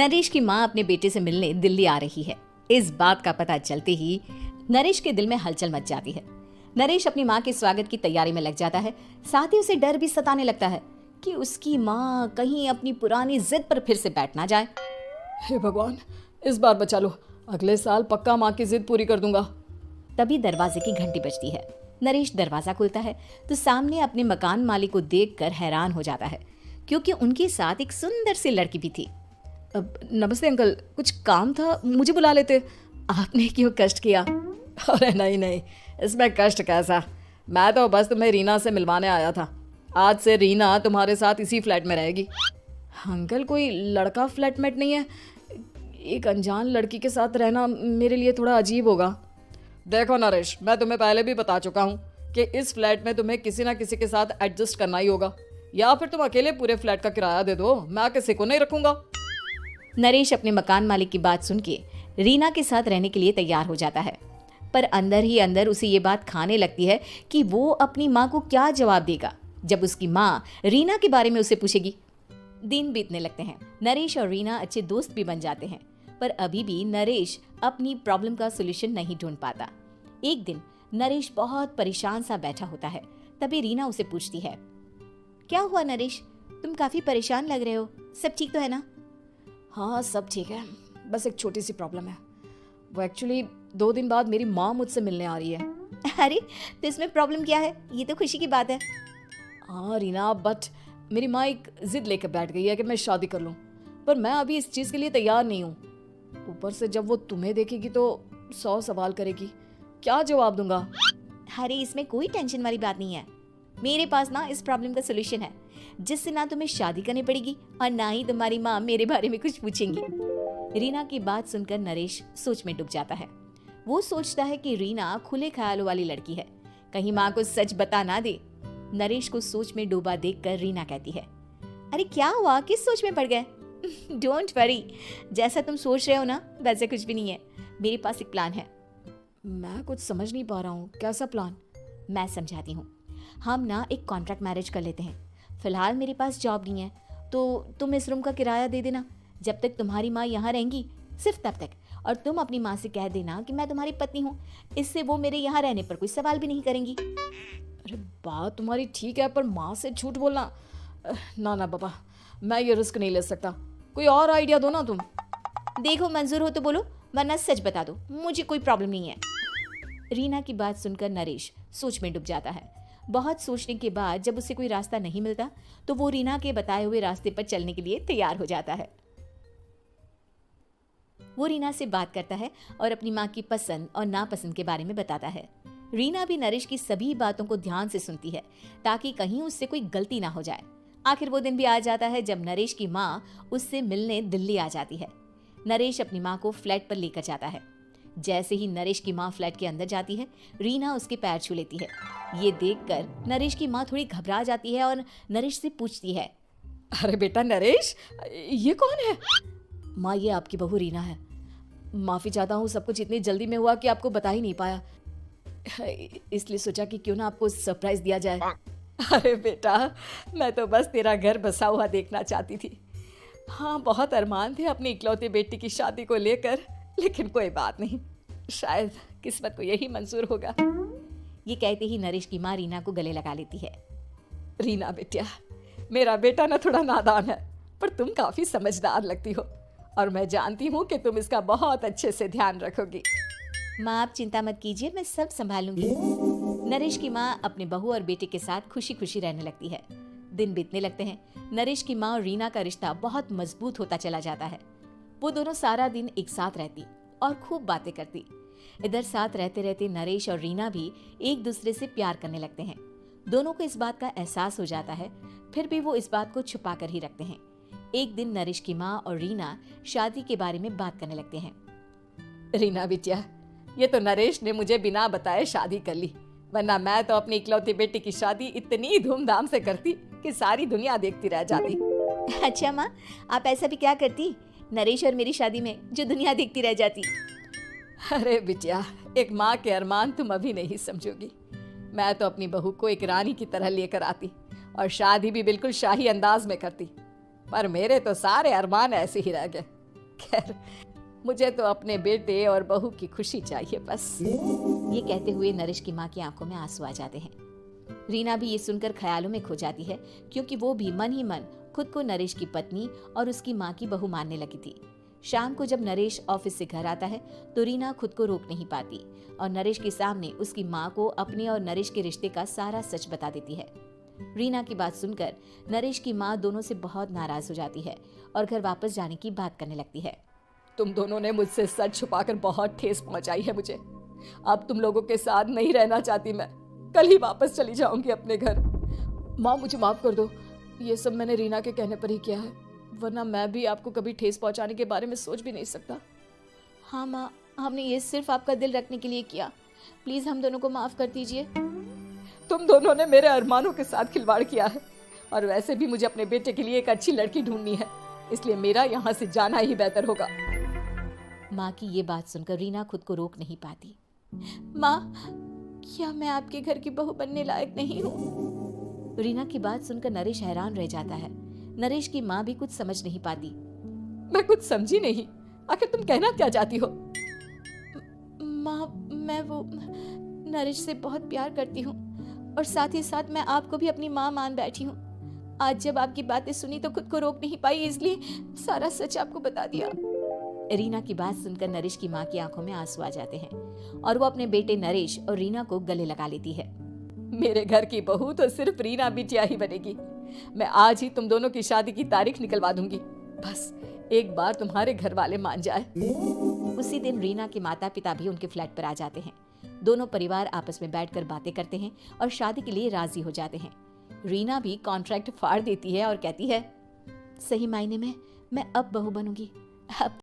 नरेश की माँ अपने बेटे से मिलने दिल्ली आ रही है। इस बात का पता चलते ही नरेश के दिल में हलचल मच जाती है। नरेश अपनी माँ के स्वागत की तैयारी में लग जाता है। साथ ही उसे डर भी सताने लगता है कि उसकी माँ कहीं अपनी पुरानी जिद पर फिर से बैठ ना जाए। हे भगवान, इस बार बचा लो, अगले साल पक्का माँ की जिद पूरी कर दूंगा। तभी दरवाजे की घंटी बजती है। नरेश दरवाजा खोलता है तो सामने अपने मकान मालिक को देखकर हैरान हो जाता है, क्योंकि उनके साथ एक सुंदर सी लड़की भी थी। नमस्ते अंकल, कुछ काम था, मुझे बुला लेते। आपने क्यों कष्ट किया? अरे नहीं नहीं, इसमें कष्ट कैसा, मैं तो बस तुम्हें रीना से मिलवाने आया था। आज से रीना तुम्हारे साथ इसी फ्लैट में रहेगी। अंकल, कोई लड़का फ्लैटमेट नहीं है? एक अनजान लड़की के साथ रहना मेरे लिए थोड़ा अजीब होगा। देखो नरेश, मैं तुम्हें पहले भी बता चुका हूँ कि इस फ्लैट में तुम्हें किसी ना किसी के साथ एडजस्ट करना ही होगा, या फिर तुम अकेले पूरे फ्लैट का किराया दे दो, मैं किसी को नहीं रखूंगा। नरेश अपने मकान मालिक की बात सुन के रीना के साथ रहने के लिए तैयार हो जाता है, पर अंदर ही अंदर उसे ये बात खाने लगती है कि वो अपनी माँ को क्या जवाब देगा जब उसकी माँ रीना के बारे में उसे पूछेगी। दिन बीतने लगते हैं। नरेश और रीना अच्छे दोस्त भी बन जाते हैं, पर अभी भी नरेश अपनी प्रॉब्लम का सोल्यूशन नहीं ढूंढ पाता। एक दिन नरेश बहुत परेशान सा बैठा होता है। तभी रीना उसे पूछती है, क्या हुआ नरेश, तुम काफी परेशान लग रहे हो, सब ठीक तो है ना? हाँ सब ठीक है, बस एक छोटी सी प्रॉब्लम है। वो एक्चुअली 2 दिन बाद मेरी माँ मुझसे मिलने आ रही है। अरे तो इसमें प्रॉब्लम क्या है, ये तो खुशी की बात है। हाँ रीना, बट मेरी माँ एक जिद लेकर बैठ गई है कि मैं शादी कर लूँ, पर मैं अभी इस चीज़ के लिए तैयार नहीं हूँ। ऊपर से जब वो तुम्हें देखेगी तो 100 सवाल करेगी, क्या जवाब दूंगा? अरे इसमें कोई टेंशन वाली बात नहीं है, मेरे पास ना इस प्रॉब्लम का सोल्यूशन है, जिससे ना तुम्हें शादी करनी पड़ेगी और ना ही तुम्हारी माँ मेरे बारे में कुछ पूछेंगी। रीना की बात सुनकर नरेश सोच में डूब जाता है। वो सोचता है कि रीना खुले ख्यालों वाली लड़की है, कहीं माँ को सच बता ना दे। नरेश को सोच में डूबा देखकर रीना कहती है, अरे क्या हुआ, किस सोच में पड़ गए? डोंट वरी, जैसा तुम सोच रहे हो ना वैसे कुछ भी नहीं है, मेरे पास एक प्लान है। मैं कुछ समझ नहीं पा रहा हूँ, कैसा प्लान? मैं समझाती हूँ। हम ना एक कॉन्ट्रैक्ट मैरिज कर लेते हैं। फिलहाल मेरे पास जॉब नहीं है, तो तुम इस रूम का किराया दे देना जब तक तुम्हारी माँ यहाँ रहेंगी, सिर्फ तब तक। और तुम अपनी माँ से कह देना कि मैं तुम्हारी पत्नी हूँ, इससे वो मेरे यहाँ रहने पर कोई सवाल भी नहीं करेंगी। अरे बात तुम्हारी ठीक है, पर माँ से झूठ बोलना, ना ना बाबा, मैं ये रिस्क नहीं ले सकता। कोई और आइडिया दो ना तुम। देखो मंजूर हो तो बोलो, वरना सच बता दो, मुझे कोई प्रॉब्लम नहीं है। रीना की बात सुनकर नरेश सोच में डूब जाता है। बहुत सोचने के बाद जब उसे कोई रास्ता नहीं मिलता तो वो रीना के बताए हुए रास्ते पर चलने के लिए तैयार हो जाता है। वो रीना से बात करता है और अपनी माँ की पसंद और नापसंद के बारे में बताता है। रीना भी नरेश की सभी बातों को ध्यान से सुनती है ताकि कहीं उससे कोई गलती ना हो जाए। आखिर वो दिन भी आ जाता है जब नरेश की माँ उससे मिलने दिल्ली आ जाती है। नरेश अपनी माँ को फ्लैट पर लेकर जाता है। जैसे ही नरेश की माँ फ्लैट के अंदर जाती है, रीना उसके पैर छू लेती है। ये देखकर नरेश की माँ थोड़ी घबरा जाती है और नरेश से पूछती है, अरे बेटा नरेश, ये कौन है? माँ, ये आपकी बहू रीना है। माफ़ी चाहता हूँ, सब कुछ इतनी जल्दी में हुआ कि आपको बता ही नहीं पाया, इसलिए सोचा कि क्यों ना आपको सरप्राइज दिया जाए। अरे बेटा, मैं तो बस तेरा घर बसा हुआ देखना चाहती थी। हाँ, बहुत अरमान थे अपनी इकलौती बेटी की शादी को लेकर, लेकिन कोई बात नहीं, शायद किस्मत को यही मंजूर होगा। ये कहते ही नरेश की माँ रीना को गले लगा लेती है। रीना बेटिया, मेरा बेटा ना थोड़ा नादान है, पर तुम काफी समझदार लगती हो और मैं जानती हूँ कि तुम इसका बहुत अच्छे से ध्यान रखोगी। माँ आप चिंता मत कीजिए, मैं सब संभालूंगी। नरेश की माँ अपने बहू और बेटे के साथ खुशी खुशी रहने लगती है। दिन बीतने लगते हैं। नरेश की माँ और रीना का रिश्ता बहुत मजबूत होता चला जाता है। वो दोनों सारा दिन एक साथ रहती और खूब बातें करती। इधर साथ रहते रहते नरेश और रीना भी एक दूसरे से प्यार करने लगते हैं। दोनों को इस बात का एहसास हो जाता है, फिर भी वो इस बात को छुपा कर ही रखते हैं। एक दिन नरेश की माँ और रीना शादी के बारे में बात करने लगते हैं। रीना बिटिया, ये तो नरेश ने मुझे बिना बताए शादी कर ली, वरना मैं तो अपनी इकलौती बेटी की शादी इतनी धूमधाम से करती कि सारी दुनिया देखती रह जाती। अच्छा माँ, आप ऐसा भी क्या करती नरेश और मेरी शादी में जो दुनिया देखती रह जाती? अरे बिटिया, एक माँ के अरमान तुम अभी नहीं समझोगी। मैं तो अपनी बहू को एक रानी की तरह लेकर आती और शादी भी बिल्कुल शाही अंदाज में करती, पर मेरे तो सारे अरमान ऐसे ही रह गए। खैर, मुझे तो अपने बेटे और बहू की खुशी चाहिए बस। ये कहते हुए नरेश की माँ की आंखों में आंसू आ जाते हैं। रीना भी ये सुनकर ख्यालों में खो जाती है, क्योंकि वो भी मन ही मन खुद को नरेश की पत्नी और उसकी माँ की बहू मानने लगी थी। शाम को जब नरेश ऑफिस से घर आता है तो रीना खुद को रोक नहीं पाती और नरेश के सामने उसकी माँ को अपने और नरेश के रिश्ते का सारा सच बता देती है। रीना की बात सुनकर नरेश की माँ दोनों से बहुत नाराज हो जाती है और घर वापस जाने की बात करने लगती है। तुम दोनों ने मुझसे सच छुपाकर बहुत ठेस पहुंचाई है मुझे। अब तुम लोगों के साथ नहीं रहना चाहती मैं, कल ही वापस चली जाऊंगी अपने घर। माँ मुझे माफ कर दो, ये सब मैंने रीना के कहने पर ही किया है, वरना मैं भी आपको कभी ठेस पहुंचाने के बारे में सोच भी नहीं सकता। हाँ माँ, हमने ये सिर्फ आपका दिल रखने के लिए किया, प्लीज हम दोनों को माफ कर दीजिए। तुम दोनों ने मेरे अरमानों के साथ खिलवाड़ किया है, और वैसे भी मुझे अपने बेटे के लिए एक अच्छी लड़की ढूंढनी है, इसलिए मेरा यहाँ से जाना ही बेहतर होगा। माँ की ये बात सुनकर रीना खुद को रोक नहीं पाती। माँ, क्या मैं आपके घर की बहू बनने लायक नहीं हूँ? रीना की बात सुनकर नरेश हैरान रह जाता है। नरेश की माँ भी कुछ समझ नहीं पाती। मैं कुछ समझी नहीं, आखिर तुम कहना क्या चाहती हो? माँ, मैं वो नरेश से बहुत प्यार करती हूँ और साथ ही साथ मैं आपको भी अपनी माँ मान बैठी हूँ। आज जब आपकी बातें सुनी तो खुद को रोक नहीं पाई, इसलिए सारा सच आपको बता दिया। रीना की बात सुनकर नरेश की माँ की आंखों में आंसू आ जाते हैं और वो अपने बेटे नरेश और रीना को गले लगा लेती है। मेरे घर की बहू तो सिर्फ रीना बिटिया ही बनेगी। मैं आज ही तुम दोनों की शादी की तारीख निकलवा दूंगी, बस एक बार तुम्हारे घर वाले मान जाए। उसी दिन रीना के माता पिता भी उनके फ्लैट पर आ जाते हैं। दोनों परिवार आपस में बैठकर बातें करते हैं और शादी के लिए राजी हो जाते हैं। रीना भी कॉन्ट्रैक्ट फाड़ देती है और कहती है, सही मायने में मैं अब बहू बनूंगी। अब